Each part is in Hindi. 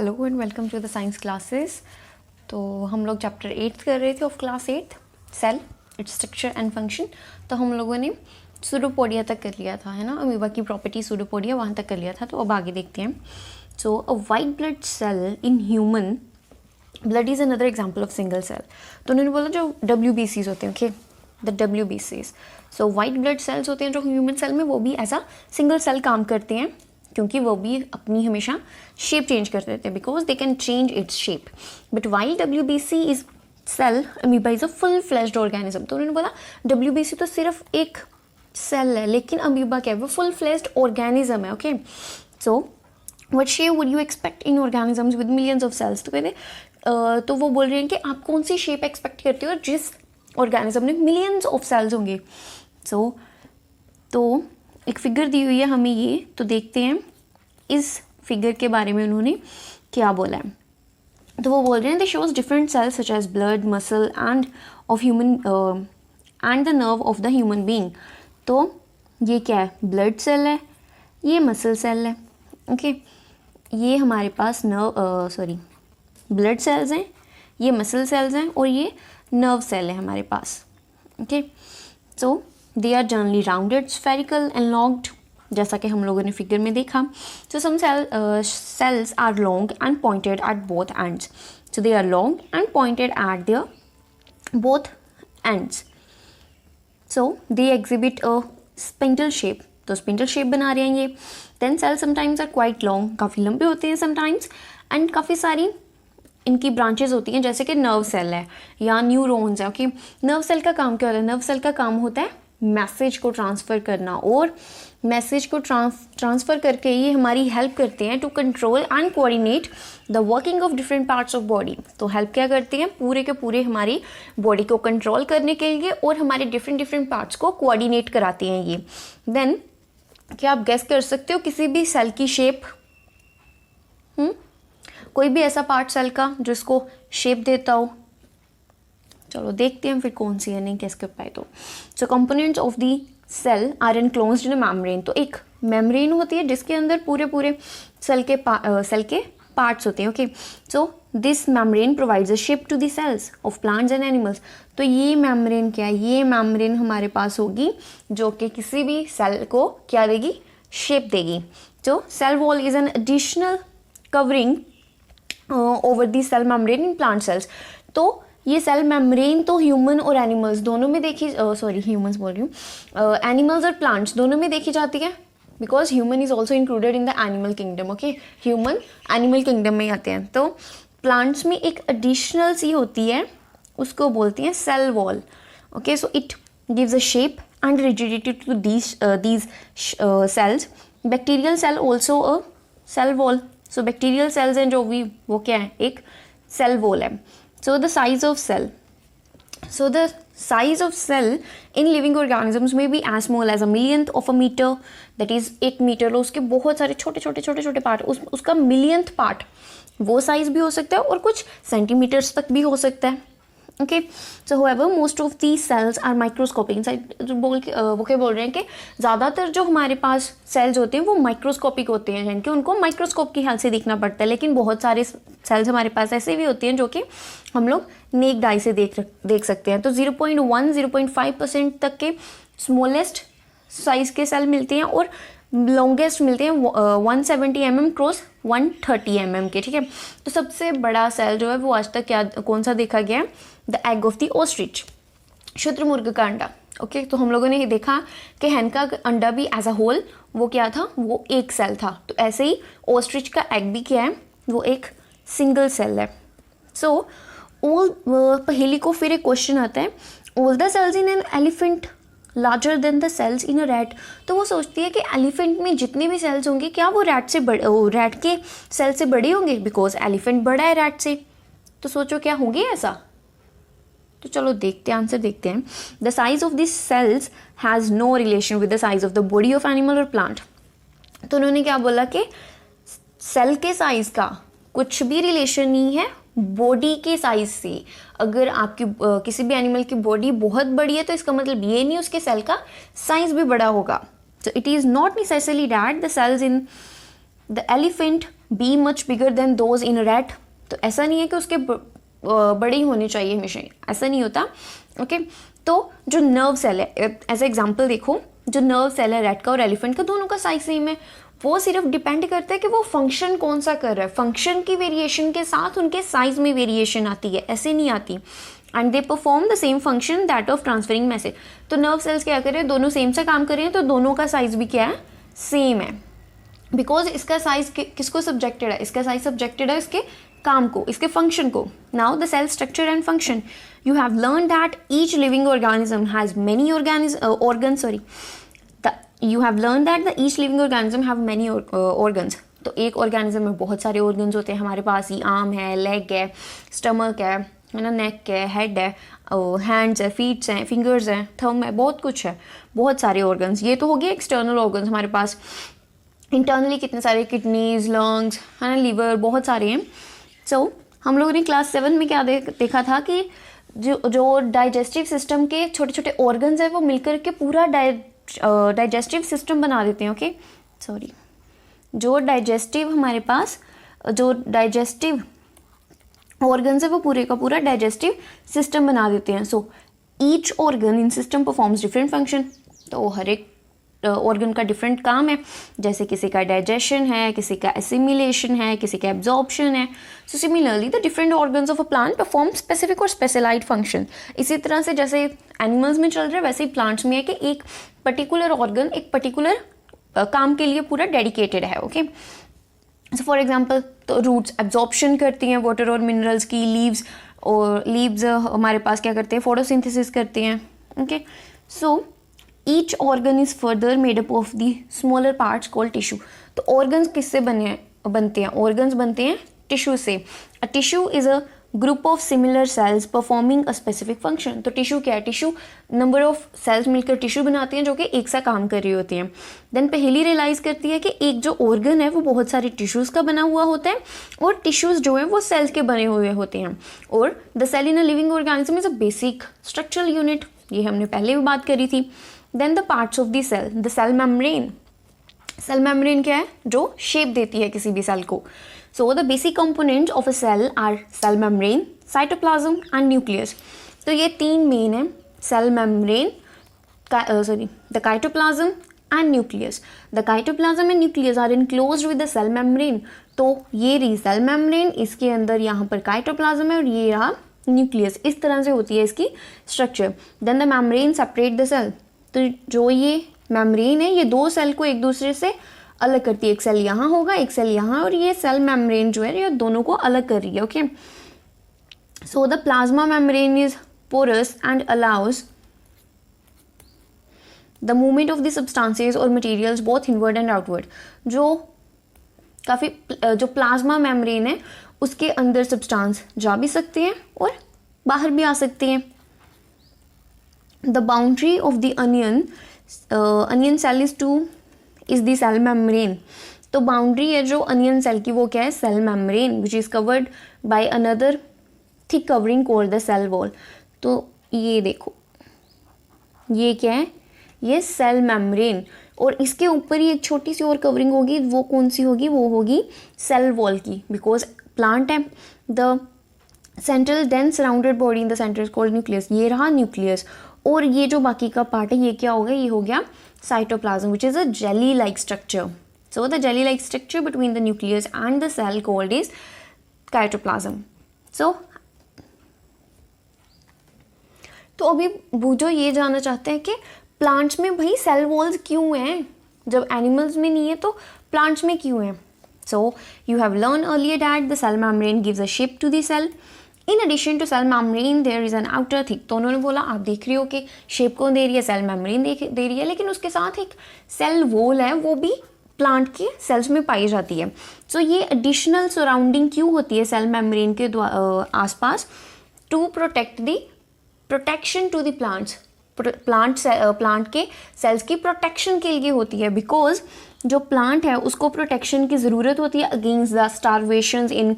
Hello and welcome to the science classes. तो हम लोग चैप्टर 8 कर रहे थे of class 8 cell, its structure and function. तो हम लोगों ने सूडोपोडिया तक कर लिया था, है ना, अमीबा की प्रॉपर्टी सूडोपोडिया वहाँ तक कर लिया था। तो अब आगे देखते हैं। So a white blood cell in human blood is another example of single cell. तो उन्होंने बोला जो WBCs होते हैं, okay, the WBCs। So white blood cells होते हैं जो ह्यूमन सेल में, वो भी एज अ सिंगल सेल काम करते हैं, क्योंकि वो भी अपनी हमेशा शेप चेंज कर देते हैं, because they can change its shape. But while WBC is cell, amoeba is a full fledged organism. तो उन्होंने बोला WBC तो सिर्फ एक सेल है, लेकिन अमीबा क्या है, वो फुल फ्लैश्ड ऑर्गेनिज्म है। Okay, so what shape would you expect in organisms with millions of cells. तो कहते तो वो बोल रहे हैं कि आप कौन सी शेप एक्सपेक्ट करते हो जिस ऑर्गेनिज्म में मिलियंस ऑफ सेल्स होंगे। तो एक फिगर दी हुई है हमें ये, तो देखते हैं इस फिगर के बारे में उन्होंने क्या बोला है। तो वो बोल रहे हैं they shows different cells such as blood, muscle and of human and the nerve of the human being. तो ये क्या है, ब्लड सेल है, ये मसल सेल है, ओके, ये हमारे पास ब्लड सेल्स हैं, ये मसल सेल्स हैं, और ये नर्व सेल है हमारे पास। Okay, so they are generally rounded, spherical and longed, जैसा कि हम लोगों ने फिगर में देखा। So some cells are long and pointed at both ends. So they are long and pointed at their both ends. So they exhibit a spindle shape, तो स्पिंडल शेप बना रहे हैं ये। Then cell sometimes are quite long, काफ़ी लंबे होते हैं समटाइम्स, एंड काफ़ी सारी इनकी ब्रांचेस होती हैं, जैसे कि नर्व सेल है या न्यूरॉन्स है। ओके, नर्व सेल का काम क्या होता है, नर्व सेल का काम होता है मैसेज को ट्रांसफ़र करना, और मैसेज को ट्रांसफ़र करके ये हमारी हेल्प करते हैं to control and coordinate the working of different parts of body. तो हेल्प क्या करते हैं, पूरे के पूरे हमारी बॉडी को कंट्रोल करने के लिए, और हमारे डिफरेंट पार्ट्स को कोऑर्डिनेट कराते हैं ये। देन क्या आप गेस कर सकते हो किसी भी सेल की शेप? कोई भी ऐसा पार्ट सेल का जिसको शेप देता हो? चलो देखते हैं फिर कौन सी है, नहीं गेस कर पाए तो। So components of the cell are enclosed in a membrane. तो एक मेम्ब्रेन होती है जिसके अंदर पूरे सेल के पार्ट्स होते हैं। Okay, so this membrane provides a shape to the cells of plants and animals. तो ये मेम्ब्रेन क्या है, ये मेम्ब्रेन हमारे पास होगी जो कि किसी भी सेल को क्या देगी, शेप देगी। तो cell wall is an additional covering over the cell membrane in plant cells. तो ये सेल मेम्ब्रेन तो ह्यूमन और एनिमल्स दोनों में देखी, ह्यूमंस बोल रही हूँ, एनिमल्स और प्लांट्स दोनों में देखी जाती है, because human is also included in the animal kingdom. Okay, human animal kingdom में आते हैं। तो प्लांट्स में एक एडिशनल सी होती है, उसको बोलती हैं cell wall. Okay, so it gives a shape and rigidity to these cells. Bacterial cell also a cell wall. So bacterial cells हैं जो भी, वो क्या है, एक सेल वॉल है। So the size of cell. So the size of cell in living organisms may be as small as a millionth of a meter. That is 1 metre. उसके बहुत सारे छोटे पार्ट, उसका मिलियंथ पार्ट, वो साइज भी हो सकता है, और कुछ सेंटीमीटर्स तक भी हो सकता है। Okay, so however most of these cells are microscopic। वो क्या बोल रहे हैं कि ज़्यादातर जो हमारे पास सेल्स होते हैं वो माइक्रोस्कोपिक होते हैं, यानी कि उनको माइक्रोस्कोप की हेल्प से देखना पड़ता है। लेकिन बहुत सारे सेल्स हमारे पास ऐसे भी होते हैं जो कि हम लोग नेक्ड आई से देख सकते हैं। तो 0.1-0.5% तक के स्मॉलेस्ट साइज के सेल मिलते हैं, और लॉन्गेस्ट मिलते हैं 170 mm क्रॉस 130 mm के। ठीक है, तो सबसे बड़ा सेल जो है वो आज तक कौन सा देखा गया है, the egg of the ostrich, शुतुरमुर्ग का अंडा। ओके, तो हम लोगों ने ये देखा कि हैन का अंडा भी एज अ होल वो क्या था, वो एक सेल था। तो ऐसे ही ऑस्ट्रिच का एग भी क्या है, वो एक सिंगल सेल है। सो पहली को फिर एक क्वेश्चन आता है, all the cells in an elephant larger than the cells in a rat. तो वो सोचती है कि एलिफेंट में जितने भी सेल्स होंगे क्या वो रैट के सेल से बड़े होंगे, बिकॉज एलिफेंट बड़ा है रैट से। तो सोचो क्या होंगे ऐसा। तो चलो देखते हैं, आंसर देखते हैं। The size of this cells has no relation with the size of the body of animal और प्लांट। तो उन्होंने क्या बोला कि सेल के साइज का कुछ भी रिलेशन नहीं है बॉडी के साइज से। अगर आपकी किसी भी एनिमल की बॉडी बहुत बड़ी है तो इसका मतलब ये नहीं उसके सेल का साइज भी बड़ा होगा। So it is not necessarily that the cells in the elephant be much bigger than those in rat, तो ऐसा नहीं है कि उसके बड़े ही होने चाहिए हमेशा, ऐसा नहीं होता। ओके, तो जो नर्व सेल है, एज एग्जाम्पल देखो, जो नर्व सेल है रैट का और एलिफेंट का, दोनों का साइज सेम है। वो सिर्फ डिपेंड करता है कि वो फंक्शन कौन सा कर रहा है, फंक्शन की वेरिएशन के साथ उनके साइज में वेरिएशन आती है, ऐसे नहीं आती। And they perform the same function that of transferring message. तो नर्व सेल्स क्या कर रहे हैं, दोनों सेम सा काम कर रहे हैं, तो दोनों का साइज भी क्या है, सेम है। बिकॉज इसका साइज किसको सब्जेक्टेड है, इसका साइज सब्जेक्टेड है इसके काम को, इसके फंक्शन को। Now the cell structure and function, you have learn that each living organism has many organs, you have learned that the each living organism have many organs। तो एक ऑर्गेनिज्म में बहुत सारे ऑर्गन्स होते हैं, हमारे पास ही आर्म है, लेग है, स्टमक है ना, नेक है, हेड है, हैंड्स है, फीट्स हैं, फिंगर्स हैं, थंब है, बहुत कुछ है, बहुत सारे ऑर्गन्स। ये तो हो गए एक्सटर्नल ऑर्गन्स हमारे पास। इंटरनली कितने सारे, किडनीज, लंग्स है ना, लीवर, बहुत सारे हैं। सो हम लोगों ने क्लास 7 में क्या देखा था कि जो डाइजेस्टिव सिस्टम के छोटे छोटे ऑर्गन्स हैं वो मिलकर के पूरा डाइजेस्टिव सिस्टम बना देते हैं। ओके, सॉरी, जो डाइजेस्टिव हमारे पास जो डाइजेस्टिव ऑर्गन्स है वो पूरे का पूरा डाइजेस्टिव सिस्टम बना देते हैं। So each organ in system performs different function. तो हर एक ऑर्गन का डिफरेंट काम है, जैसे किसी का डाइजेशन है, किसी का एसिमिलेशन है, किसी का एब्जॉर्प्शन है। So similarly the different organs of a plant perform specific और स्पेशलाइज्ड फंक्शन। इसी तरह से जैसे एनिमल्स में चल रहा है वैसे ही प्लांट्स में है कि एक पर्टिकुलर ऑर्गन एक पर्टिकुलर काम के लिए पूरा डेडिकेटेड है। ओके, सो फॉर एग्जाम्पल, तो रूट्स एब्जॉर्प्शन करती हैं वाटर और मिनरल्स की, लीव्स हमारे पास क्या करते हैं, फोटोसिंथेसिस करते हैं। Okay, so each organ is further made up of the smaller parts called tissue. तो ऑर्गन्स किससे बनते हैं, ऑर्गन्स बनते हैं टिश्यू से। A tissue is a group of similar sales performing a specific function. तो टिश्यू क्या है, टिश्यू नंबर ऑफ सेल्स मिलकर टिश्यू बनाती हैं जो कि एक सा काम कर रही होती हैं। देन पहली रियलाइज करती है कि एक जो ऑर्गन है वो बहुत सारे टिश्यूज़ का बना हुआ होता है और टिश्यूज़ जो है वो सेल्स के बने हुए होते हैं। और the cell in a living organism is a basic structural unit, ये हमने पहले भी बात करी थी। Then the parts of the cell, the cell membrane. Cell membrane क्या है, जो शेप देती है किसी भी सेल को। So the basic components of a cell are cell membrane, cytoplasm and nucleus। तो ये तीन मेन है, cell membrane, the cytoplasm and nucleus। The cytoplasm and nucleus are enclosed with the cell membrane। तो ये रही cell membrane, इसके अंदर यहाँ पर cytoplasm है और ये रहा nucleus। इस तरह से होती है इसकी structure। Then the membrane separate the cell। तो जो ये membrane है ये दो सेल को एक दूसरे से अलग करती है, एक सेल यहाँ होगा एक सेल यहाँ, और ये सेल मेम्ब्रेन जो है ये दोनों को अलग कर रही है। Okay, so the plasma membrane is porous and allows the movement of the substances और materials both inward and outward. जो प्लाज्मा मेम्ब्रेन है उसके अंदर सब्सटेंस जा भी सकते हैं और बाहर भी आ सकते हैं। The boundary of the onion cell is the cell membrane. तो बाउंड्री है जो अनियन सेल की वो क्या है, cell membrane, which is covered by another thick covering called the cell wall. तो ये देखो ये क्या है, ये सेल मेम्ब्रेन, और इसके ऊपर ही एक छोटी सी और कवरिंग होगी, वो कौन सी होगी, वो होगी सेल वॉल की, बिकॉज प्लांट है। The central dense surrounded body in the centre is called nucleus. ये रहा न्यूक्लियस, और ये जो बाकी का पार्ट है ये क्या होगा, ये हो गया cytoplasm, which is a jelly-like structure। So the jelly-like structure between the nucleus and the cell called is cytoplasm। So तो अभी बूझो ये जानना चाहते हैं कि प्लांट्स में भाई सेल वॉल्स क्यों हैं, जब एनिमल्स में नहीं है तो प्लांट्स में क्यों है। So you have learned earlier that the cell membrane gives a shape to the cell। In addition to cell membrane there is an outer thick. तो उन्होंने बोला आप देख रही हो कि शेप कौन दे रही है, सेल मेम्ब्रेन दे रही है, लेकिन उसके साथ एक सेल वॉल है वो भी प्लांट के सेल्स में पाई जाती है। सो ये एडिशनल सराउंडिंग क्यों होती है सेल मेम्ब्रेन के आसपास, to protect the protection to the plants. Plant के सेल्स की प्रोटेक्शन के लिए होती है, बिकॉज जो प्लांट है उसको प्रोटेक्शन की ज़रूरत होती है against the starvations in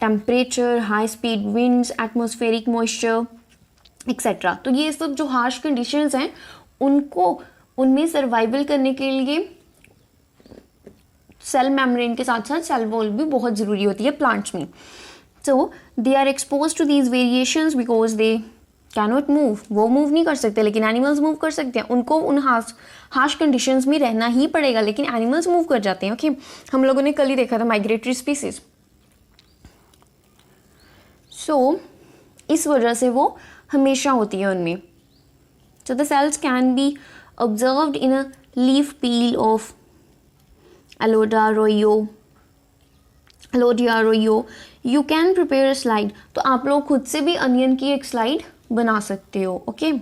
temperature, high speed winds, atmospheric moisture etcetera. तो ये सब जो हार्श कंडीशंस हैं उनको उनमें सर्वाइवल करने के लिए सेल मेम्ब्रेन के साथ साथ सेल वॉल भी बहुत ज़रूरी होती है प्लांट्स में. So they are expose to these variations because they cannot move. वो मूव नहीं कर सकते लेकिन एनिमल्स मूव कर सकते हैं. उनको उन हार्श कंडीशंस में रहना ही पड़ेगा, लेकिन एनिमल्स मूव कर जाते हैं. ओके, हम लोगों ने कल ही देखा था माइग्रेटरी स्पीसीज. सो इस वजह से वो हमेशा होती है उनमें. So the cells can be observed in a leaf peel of Elodea Rhoeo. You can prepare a slide. तो आप लोग खुद से भी अनियन की एक स्लाइड बना सकते हो. ओके,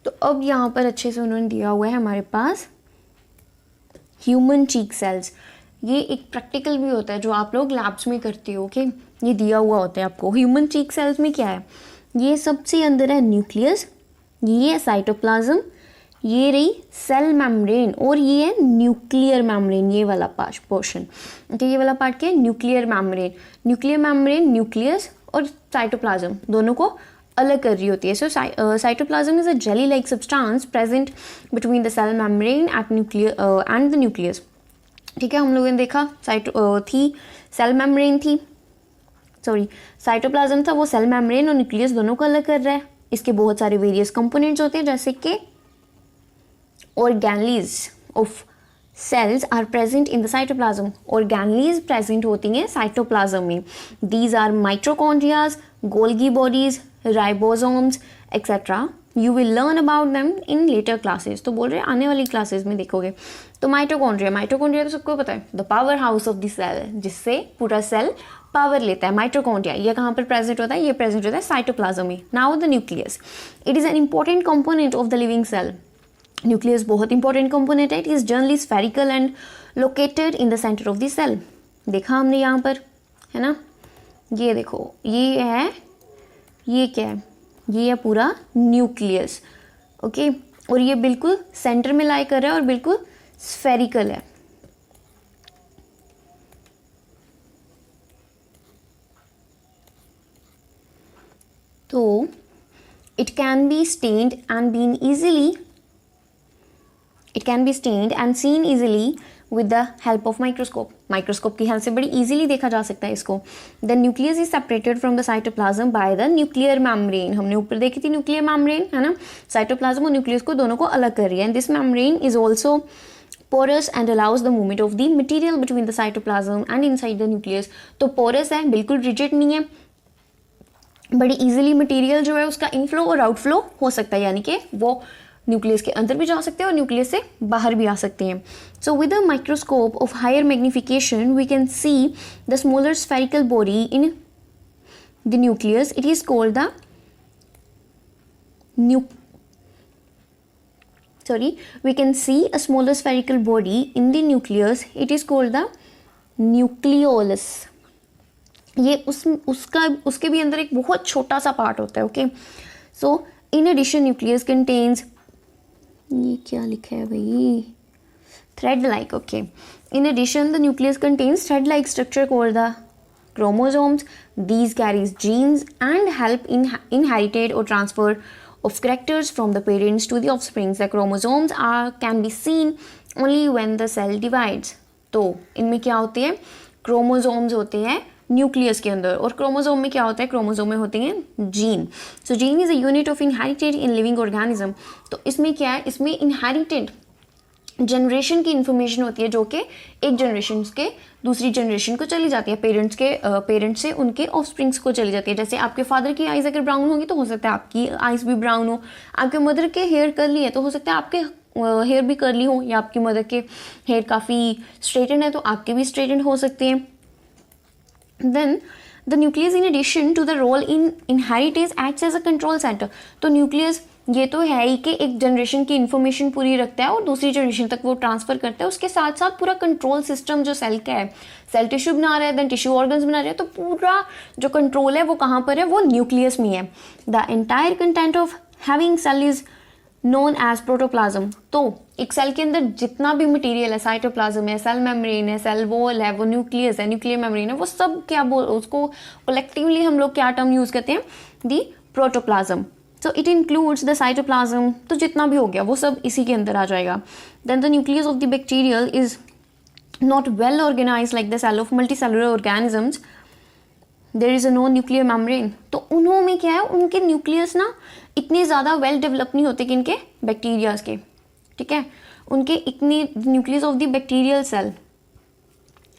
तो अब यहाँ पर अच्छे से उन्होंने दिया हुआ है हमारे पास ह्यूमन चीक सेल्स. ये एक प्रैक्टिकल भी होता है जो आप लोग लैब्स में करते हो. ओके, ये दिया हुआ होता है आपको. ह्यूमन चीक सेल्स में क्या है, ये सबसे अंदर है न्यूक्लियस, ये है साइटोप्लाज्म, ये रही सेल मेम्ब्रेन और ये है न्यूक्लियर मेम्ब्रेन. ये वाला पोर्शन. ओके, ये वाला पार्ट क्या है, nuclear membrane. Nuclear membrane nucleus और साइटोप्लाज्म दोनों को अलग कर रही होती है. So cytoplasm is a jelly like substance present between the cell membrane and the nucleus. ठीक है, हम लोगों ने देखा सेल मेम्ब्रेन थी, सॉरी साइटोप्लाज्म था, वो सेल मेम्ब्रेन और न्यूक्लियस दोनों को अलग कर रहा है. इसके बहुत सारे वेरियस कंपोनेंट्स होते हैं जैसे कि organelles of cells are present in the cytoplasm. Organelles present होती हैं साइटोप्लाज्म में. These are mitochondria, Golgi bodies, ribosomes, etc. You will learn about them in later classes. तो बोल रहे हैं आने वाली क्लासेस में देखोगे. तो माइटोकॉन्ड्रिया तो सबको पता है, the power house of the cell, जिससे पूरा सेल पावर लेता है. माइटोकॉन्ड्रिया ये कहाँ पर प्रेजेंट होता है, ये प्रेजेंट होता है साइटोप्लाज्म में. Now the nucleus, it is an important component of the living cell. Nucleus बहुत इंपॉर्टेंट कंपोनेंट है. It is generally spherical and located in the centre of the cell. देखा हमने यहाँ पर, है ना, ये देखो, ये है, ये क्या है, ये है पूरा न्यूक्लियस. ओके, और ये बिल्कुल सेंटर में लाई कर रहा है और बिल्कुल स्फेरिकल है. तो it can be stained and seen easily with the help of microscope. Microscope की हेल्प से बड़ी इजीली देखा जा सकता है इसको. The nucleus is separated from the cytoplasm by the nuclear membrane. हमने ऊपर देखी थी न्यूक्लियर मेम्ब्रेन, है ना. साइटोप्लाज्म और न्यूक्लियस को दोनों को अलग कर रही है. And this membrane is also porous and allows the movement of the material between the cytoplasm and inside the nucleus. तो porous है, बिल्कुल rigid नहीं है, बड़ी इजीली मटेरियल जो है उसका इनफ्लो और आउटफ्लो हो सकता है, यानी कि वो न्यूक्लियस के अंदर भी जा सकते हैं और न्यूक्लियस से बाहर भी आ सकते हैं. So with a microscope of higher magnification we can see the smaller spherical body in the nucleus. It is called the we can see a smaller spherical body in the nucleus. It is called the nucleolus. ये उसके भी अंदर एक बहुत छोटा सा पार्ट होता है. Okay, so in addition nucleus contains, ये क्या लिखा है भाई, thread like. Okay, in addition the nucleus contains thread like structure called the chromosomes. These carries genes and help in inherited or transfer of characters from the parents to the offsprings. The chromosomes can be seen only when the cell divides. तो इनमें क्या होते हैं, क्रोमोसोम्स होते हैं न्यूक्लियस के अंदर, और क्रोमोसोम में क्या होता है, क्रोमोसोम में होते हैं gene. So gene is a unit of inherited in living organism. तो इसमें क्या है, इसमें इनहेरिटेड जनरेशन की इंफॉर्मेशन होती है जो कि एक जनरेशन के दूसरी जनरेशन को चली जाती है. पेरेंट्स से उनके ऑफस्प्रिंग्स को चली जाती है. जैसे आपके फादर की आइज़ अगर ब्राउन होगी तो हो सकता है आपकी आइज़ भी ब्राउन हो. आपके मदर के हेयर कर्ली है तो हो सकता है आपके हेयर भी कर्ली हो, या आपकी मदर के हेयर काफ़ी स्ट्रेटेंड है तो आपके भी स्ट्रेटेंड हो सकते हैं. Then the nucleus in addition to the role in inheritance acts as a control centre. तो न्यूक्लियस ये तो है ही कि एक जनरेशन की इन्फॉर्मेशन पूरी रखता है और दूसरी जनरेशन तक वो ट्रांसफ़र करता है. उसके साथ साथ पूरा कंट्रोल सिस्टम जो सेल का है, सेल टिश्यू बना रहा है, देन टिश्यू ऑर्गन्स बना रहे हैं, तो पूरा जो कंट्रोल है वो कहाँ पर है, वो न्यूक्लियस में है. The entire content of having cell is known as protoplasm. तो एक सेल के अंदर जितना भी मटेरियल है, साइटोप्लाज्म है, सेल मेम्ब्रेन है, सेल वॉल है, वो न्यूक्लियस है, न्यूक्लियर मेम्ब्रेन है, वो सब क्या उसको कलेक्टिवली हम लोग क्या टर्म यूज़ करते हैं, the protoplasm. So it includes the cytoplasm, तो जितना भी हो गया वो सब इसी के अंदर आ जाएगा. Then the nucleus of the bacterial is not well organise like the cell of multicellular organisms. There is a no nuclear membrane. तो उन्होंने क्या है, उनके न्यूक्लियस ना इतने ज़्यादा वेल डेवलप नहीं होते किनके, बैक्टीरियाज के. ठीक है, उनके इतनी nucleus of the bacterial cell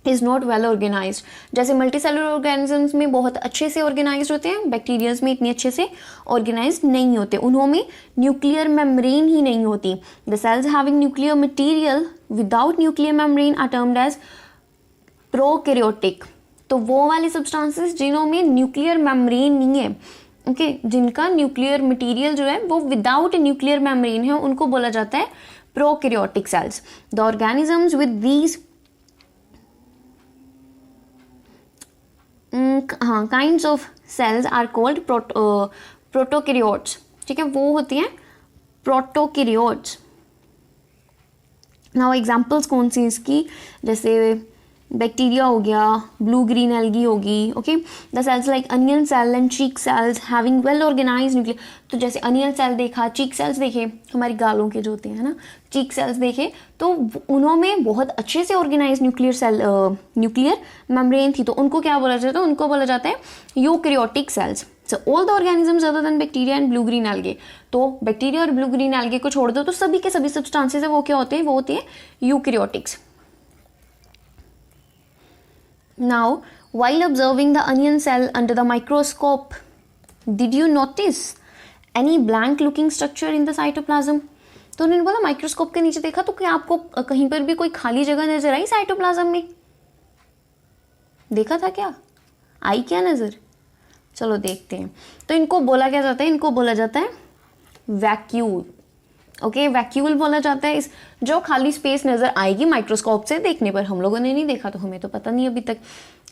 is not well organised. जैसे मल्टीसेलुलर ऑर्गेनिजम्स में बहुत अच्छे से ऑर्गेनाइज्ड होते हैं, बैक्टीरियाज में इतने अच्छे से ऑर्गेनाइज्ड नहीं होते, उनमें न्यूक्लियर मेम्ब्रेन ही नहीं होती. The cells having nuclear material without nuclear membrane are termed as prokaryotic. तो वो वाले सब्सटेंसेस जिन्होंने न्यूक्लियर मेम्ब्रेन नहीं है, ओके, जिनका न्यूक्लियर मटेरियल जो है वो विदाउट न्यूक्लियर मेम्ब्रेन है, उनको बोला जाता है prokaryotic cells. The organisms with these kinds of cells are called protokaryotes. ठीक है, वो होती हैं प्रोटोकैरियोट्स. नाउ एग्जांपल्स कौन सी इसकी, जैसे बैक्टीरिया हो गया, ब्लू ग्रीन एल्गी होगी. Okay, the cells like onion cell and cheek cells having well organise nuclear. तो जैसे अनियन सेल देखा, चीक सेल्स देखे, हमारी गालों के जो होते हैं ना, चीक सेल्स देखे, तो उन्होंने बहुत अच्छे से ऑर्गेनाइज न्यूक्लियर मेम्ब्रेन थी. तो उनको क्या बोला जाता है, उनको बोला जाता है eukaryotic cells. So all the organisms other than bacteria and blue green algae. तो बैक्टीरिया और ब्लू ग्रीन एल्गे को छोड़ दो तो सभी के सभी सब्सटेंसेस है वो क्या होते हैं, वो होते हैं eukaryotics. Now, while observing the onion cell under the microscope, did you notice any blank looking structure in the cytoplasm? तो उन्होंने बोला माइक्रोस्कोप के नीचे देखा तो क्या आपको कहीं पर भी कोई खाली जगह नजर आई साइटोप्लाज्म में? देखा था क्या? आई क्या नजर? चलो देखते हैं. तो इनको बोला क्या जाता है, इनको बोला जाता है वैक्यूल. ओके, वैक्यूल बोला जाता है इस जो खाली स्पेस नज़र आएगी माइक्रोस्कोप से देखने पर. हम लोगों ने नहीं देखा तो हमें तो पता नहीं अभी तक,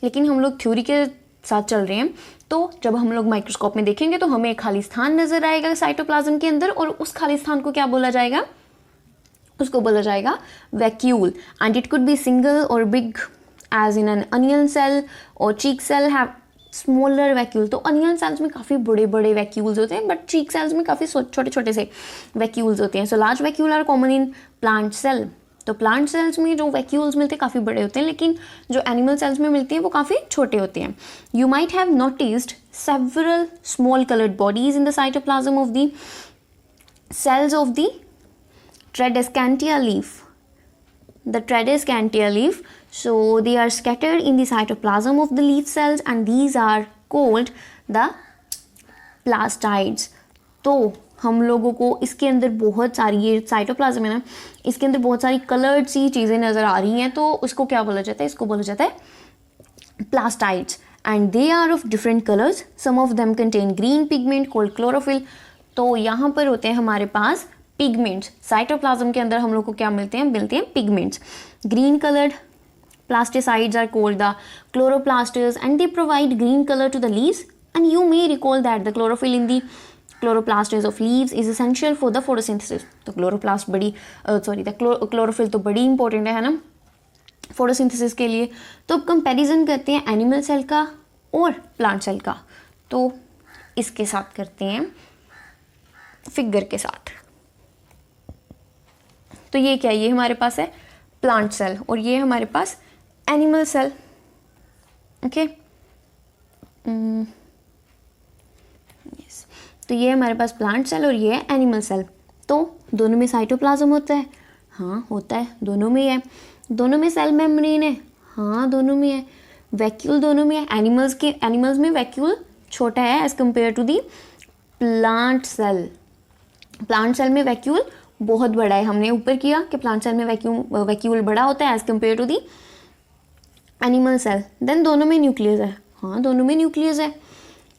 लेकिन हम लोग थ्योरी के साथ चल रहे हैं. तो जब हम लोग माइक्रोस्कोप में देखेंगे तो हमें एक खाली स्थान नज़र आएगा साइटोप्लाज्म के अंदर, और उस खाली स्थान को क्या बोला जाएगा, उसको बोला जाएगा vacuole. And it could be single और big as in an onion cell और cheek cell have smaller vacuole. तो अनियन सेल्स में काफ़ी बड़े बड़े वैक्यूल्स होते हैं, बट चीक सेल्स में काफ़ी छोटे छोटे से वैक्यूल्स होते हैं. So large vacuole are common in plant cell. तो प्लांट सेल्स में जो वैक्यूल्स मिलते हैं काफ़ी बड़े होते हैं, लेकिन जो एनिमल सेल्स में मिलते हैं वो काफ़ी छोटे होते हैं. You might have noticed several small coloured bodies in the cytoplasm of the cells of the Tradescantia leaf. The Tradescantia leaf, so they are scattered in the cytoplasm of the leaf cells and these are called the plastids. तो हम लोगों को इसके अंदर बहुत सारी, ये साइटोप्लाज्म है ना, इसके अंदर बहुत सारी कलर्ड सी चीज़ें नज़र आ रही हैं, तो उसको क्या बोला जाता है, इसको बोला जाता है plastids. And they are of different colors. Some of them contain green pigment called chlorophyll. तो यहाँ पर होते हैं हमारे पास पिगमेंट्स. साइटोप्लाज्म के अंदर हम लोग को क्या मिलते हैं pigments. Green coloured plasticides are called the chloroplasts and they provide green color to the leaves. And you may recall that the chlorophyll in the chloroplasts of leaves is essential for the photosynthesis. तो क्लोरोप्लास्ट क्लोरोफिल तो बड़ी इंपॉर्टेंट है ना फोटोसिंथेसिस के लिए. तो अब कंपैरिजन करते हैं एनिमल सेल का और प्लांट सेल का. तो इसके साथ करते हैं फिगर के साथ. तो ये क्या, ये हमारे पास है प्लांट सेल और ये हमारे पास एनिमल सेल. Okay, yes. तो ये हमारे पास प्लांट सेल और ये है एनिमल सेल. तो दोनों में साइटोप्लाज्म होता है, हाँ होता है, दोनों में है. दोनों में सेल मेम्ब्रेन है, हाँ दोनों में है. वैक्यूल दोनों में है. एनिमल्स में वैक्यूल छोटा है as compare to the plant cell. Plant cell में वैक्यूल बहुत बड़ा है. हमने ऊपर किया कि प्लांट सेल में वैक्यूल बड़ा होता है as compare to the animal cell. Then दोनों में न्यूक्लियस है, हाँ दोनों में न्यूक्लियस है.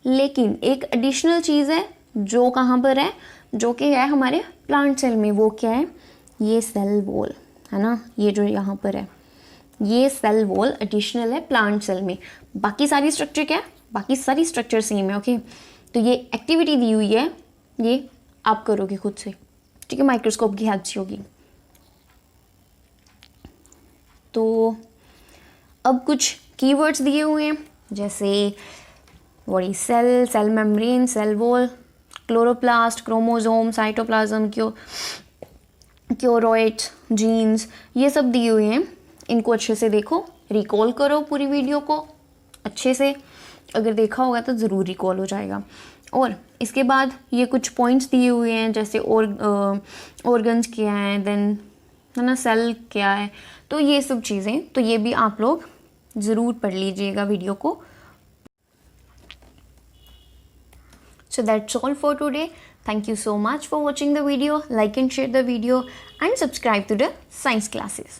लेकिन एक एडिशनल चीज़ है जो कहाँ पर है, जो कि है हमारे प्लांट सेल में. वो क्या है, ये सेल वॉल है ना, ये जो यहाँ पर है ये सेल वॉल एडिशनल है प्लांट सेल में. बाकी सारी स्ट्रक्चर क्या है, बाकी सारी स्ट्रक्चर सेम है. ओके, तो ये एक्टिविटी दी हुई है, ये आप करोगे खुद से, ठीक है, माइक्रोस्कोप की हेल्प से होगी. तो अब कुछ कीवर्ड्स दिए हुए हैं, जैसे what is cell, cell membrane, cell wall, chloroplast, chromosome, cytoplasm, क्यूरोइड्स, जीन्स, ये सब दिए हुए हैं। इनको अच्छे से देखो, रिकॉल करो पूरी वीडियो को अच्छे से, अगर देखा होगा तो ज़रूर रिकॉल हो जाएगा। और इसके बाद ये कुछ पॉइंट्स दिए हुए हैं, जैसे ऑर्गन्स क्या हैं, देन है ना सेल क्या है, तो ये सब चीज़ें, तो ये भी आप लोग ज़रूर पढ़ लीजिएगा वीडियो को। So that's all for today. Thank you so much for watching the video. Like and share the video and subscribe to the science classes.